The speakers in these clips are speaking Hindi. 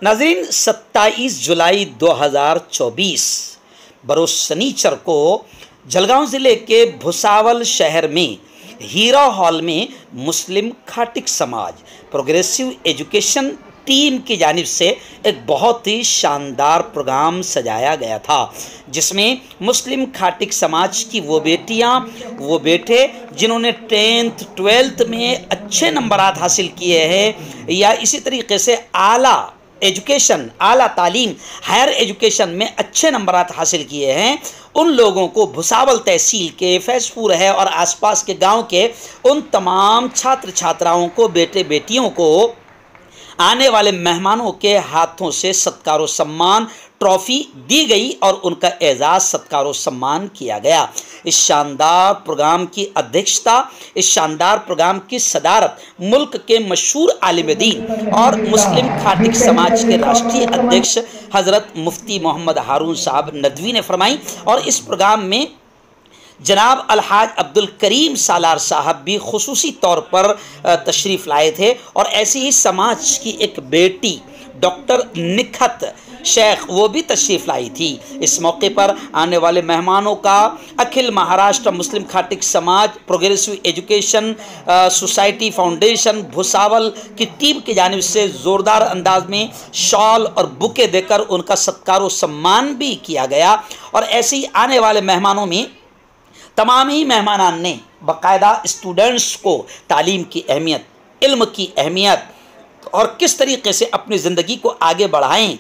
नाज़रीन, 27 जुलाई 2024 बरोज़ शनिचर को जलगांव ज़िले के भुसावल शहर में हीरा हॉल में मुस्लिम खाटिक समाज प्रोग्रेसिव एजुकेशन टीम की जानिब से एक बहुत ही शानदार प्रोग्राम सजाया गया था, जिसमें मुस्लिम खाटिक समाज की वो बेटियां, वो बेटे जिन्होंने 10th 12th में अच्छे नंबरात हासिल किए हैं या इसी तरीके से आला एजुकेशन, आला तालीम, हायर एजुकेशन में अच्छे नंबरात हासिल किए हैं, उन लोगों को भुसावल तहसील के फैज़पुर है और आसपास के गांव के उन तमाम छात्र छात्राओं को, बेटे बेटियों को आने वाले मेहमानों के हाथों से सत्कार व सम्मान ट्रॉफ़ी दी गई और उनका एजाज़, सत्कार व सम्मान किया गया। इस शानदार प्रोग्राम की अध्यक्षता, इस शानदार प्रोग्राम की सदारत मुल्क के मशहूर आलिम दीन और मुस्लिम खाटिक समाज के राष्ट्रीय अध्यक्ष हज़रत मुफ्ती मोहम्मद हारून साहब नदवी ने फरमाई और इस प्रोग्राम में जनाब अलहाज अब्दुल करीम सालार साहब भी खुसूसी तौर पर तशरीफ़ लाए थे और ऐसी ही समाज की एक बेटी डॉक्टर निखत शेख वो भी तशरीफ़ लाई थी। इस मौके पर आने वाले मेहमानों का अखिल महाराष्ट्र मुस्लिम खाटिक समाज progressive education society foundation Bhusawal की टीम की जानिब से ज़ोरदार अंदाज में शॉल और बुके देकर उनका सत्कार व सम्मान भी किया गया। और ऐसे ही आने वाले मेहमानों में तमाम ही मेहमानान ने बाकायदा स्टूडेंट्स को तालीम की अहमियत, इल्म की अहमियत और किस तरीके से अपनी ज़िंदगी को आगे बढ़ाएं,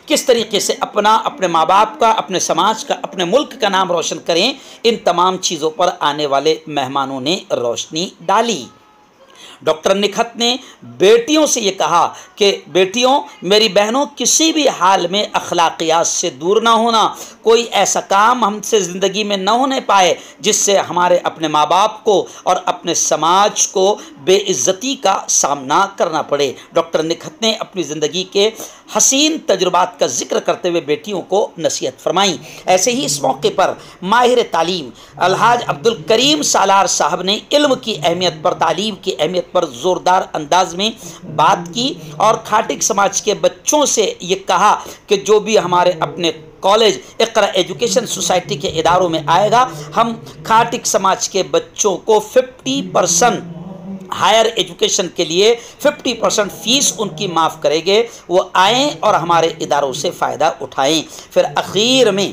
किस तरीके से अपने माँ बाप का, अपने समाज का, अपने मुल्क का नाम रोशन करें, इन तमाम चीज़ों पर आने वाले मेहमानों ने रोशनी डाली। डॉक्टर निखत ने बेटियों से ये कहा कि बेटियों, मेरी बहनों, किसी भी हाल में अखलाकियात से दूर ना होना, कोई ऐसा काम हमसे ज़िंदगी में न होने पाए जिससे हमारे अपने माँ बाप को और अपने समाज को बेइज्जती का सामना करना पड़े। डॉक्टर निखत ने अपनी ज़िंदगी के हसीन तजुर्बात का जिक्र करते हुए बेटियों को नसीहत फरमाई। ऐसे ही इस मौके पर माहिर तालीम अलहाज अब्दुल करीम सालार साहब ने इल्म की अहमियत पर, तालीम की अहमियत पर ज़ोरदार अंदाज में बात की और खाटिक समाज के बच्चों से ये कहा कि जो भी हमारे अपने कॉलेज इक़रा एजुकेशन सोसाइटी के इदारों में आएगा, हम खाटिक समाज के बच्चों को 50% हायर एजुकेशन के लिए 50% फ़ीस उनकी माफ़ करेंगे। वो आएँ और हमारे इदारों से फ़ायदा उठाएँ। फिर आखिर में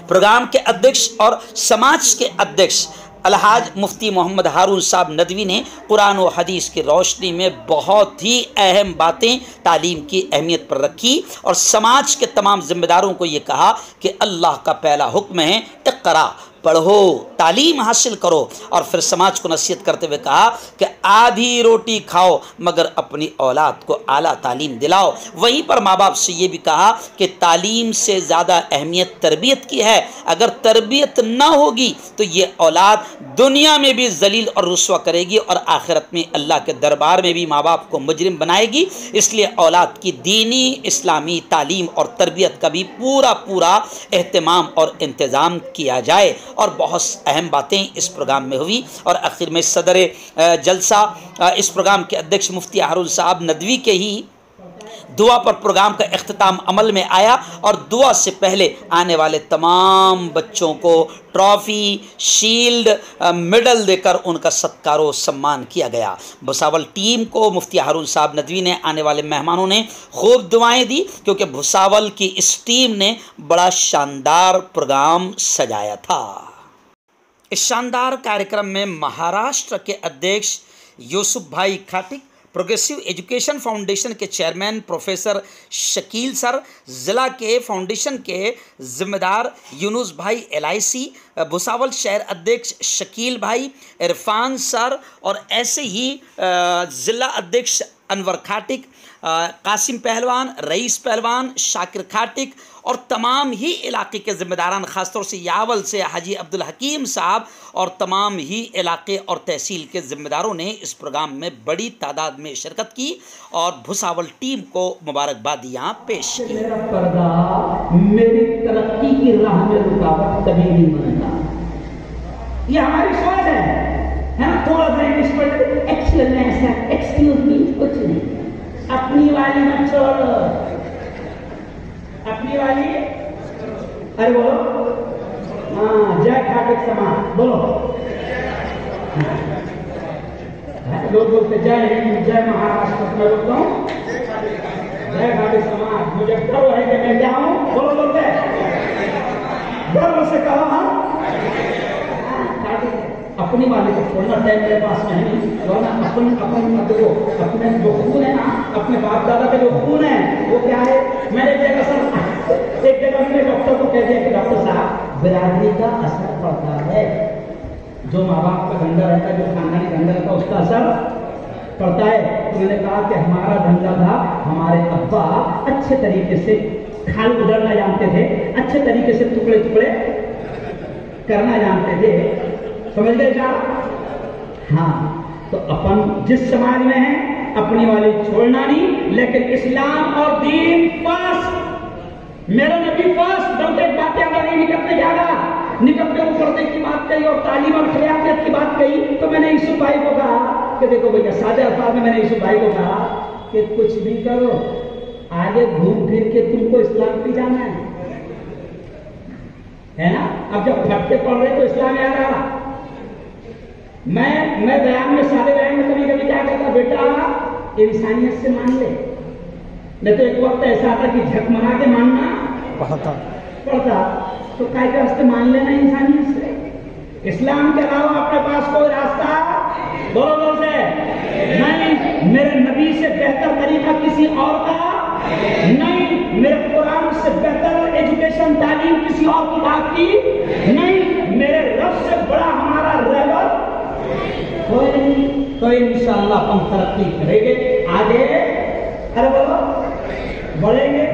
प्रोग्राम के अध्यक्ष और समाज के अध्यक्ष अलहाज मुफ्ती मोहम्मद हारून साहब नदवी ने कुरान व हदीस की रोशनी में बहुत ही अहम बातें तालीम की अहमियत पर रखी और समाज के तमाम ज़िम्मेदारों को ये कहा कि अल्लाह का पहला हुक्म है इक़रा, पढ़ो, तालीम हासिल करो। और फिर समाज को नसीहत करते हुए कहा कि आधी रोटी खाओ मगर अपनी औलाद को आला तालीम दिलाओ। वहीं पर माँ बाप से ये भी कहा कि तालीम से ज़्यादा अहमियत तरबियत की है। अगर तरबियत ना होगी तो ये औलाद दुनिया में भी जलील और रुस्वा करेगी और आखिरत में अल्लाह के दरबार में भी माँ बाप को मुजरिम बनाएगी। इसलिए औलाद की दीनी इस्लामी तालीम और तरबियत का भी पूरा एहतमाम और इंतज़ाम किया जाए। और बहुत अहम बातें इस प्रोग्राम में हुई और आखिर में सदर जलसा इस प्रोग्राम के अध्यक्ष मुफ्ती हारून साहब नदवी के ही दुआ पर प्रोग्राम का इख्तिताम अमल में आया और दुआ से पहले आने वाले तमाम बच्चों को ट्रॉफ़ी, शील्ड, मेडल देकर उनका सत्कार व सम्मान किया गया। भुसावल टीम को मुफ्ती हारून साहब नदवी ने, आने वाले मेहमानों ने खूब दुआएं दी क्योंकि भुसावल की इस टीम ने बड़ा शानदार प्रोग्राम सजाया था। इस शानदार कार्यक्रम में महाराष्ट्र के अध्यक्ष यूसुफ भाई खाटिक, प्रोग्रेसिव एजुकेशन फाउंडेशन के चेयरमैन प्रोफेसर शकील सर, ज़िला के फाउंडेशन के ज़िम्मेदार यूनुस भाई LIC, भुसावल शहर अध्यक्ष शकील भाई, इरफान सर और ऐसे ही ज़िला अध्यक्ष अनवर खाटिक, कासिम पहलवान, रईस पहलवान, शाकिर खाटिक और तमाम ही इलाके के ज़िम्मेदारान, ख़ासतौर से यावल से हाजी अब्दुल हकीम साहब और तमाम ही इलाके और तहसील के ज़िम्मेदारों ने इस प्रोग्राम में बड़ी तादाद में शिरकत की और भुसावल टीम को मुबारकबाद यहाँ पेश की। मेरी तरक्की की राह में रुकावट कभी नहीं बनता, ये हमारी सोच है ना। थोड़ा सा इंग्लिश पढ़, एक्सक्यूज मी, कुछ नहीं, अपनी वाली मत छोड़ो, अपनी वाली। अरे बोलो, हाँ, जय खाटक समाज बोलो। लोग बोलते जय हिंद, जय महाराष्ट्र, मैं बोलता हूँ जय खाटक समाज। मुझे गर्व है कि मैं क्या हूँ, बोलो बोलते गर्व से कहा। हाँ, अपनी वाले को छोड़ना टाइम मेरे पास नहीं, वरना अपन देखो, अपने जो खून है ना, अपने बाप दादा के जो खून है वो क्या है। मैंने एक जगह मेरे डॉक्टर को कह दिया कि डॉक्टर साहब, बिरादरी का असर पड़ता है, जो माँ बाप का धंधा रहता है, जो खानदानी धंधा रहता है, उसका असर पड़ता है। तो मैंने कहा कि हमारा धंधा था, हमारे अब्बा अच्छे तरीके से खाल उधरना जानते थे, अच्छे तरीके से टुकड़े टुकड़े करना जानते थे, समझ गए क्या? हाँ, तो अपन जिस समाज में है अपनी वाली छोड़ना नहीं, लेकिन इस्लाम और दीन फर्स्ट, मेरा नबी फर्स्ट। जब एक बात याद नहीं निकलने जा रहा, निकलने को पर्दे की बात कही और तालीम और खिलाफियत की बात कही, तो मैंने यूसुफ भाई को कहा कि देखो भैया, सादे अल्फाज में मैंने यूसुफ भाई को कहा कि कुछ भी करो, आगे घूम फिर के तुमको इस्लाम पे जाना है ना। अब जब फटके पड़ रहे तो इस्लाम याद आ रहा। मैं बयान में, सारे बयान में कभी कभी क्या कहता, बेटा इंसानियत से मान ले। नहीं तो एक वक्त ऐसा आता कि झक मार के मानना पड़ता, तो काय के रास्ते मान लेना इंसानियत से। इस्लाम के अलावा अपने पास कोई रास्ता बोलो से नहीं, मेरे नबी से बेहतर तरीका किसी और का नहीं, मेरे कुरान से बेहतर एजुकेशन तालीम किसी और किताब की नहीं, मेरे रब से बड़ा हमारा रहबर कोई नहीं। तो इंशाअल्लाह हम तरक्की करेंगे, आगे अरे बोलो बढ़ेंगे।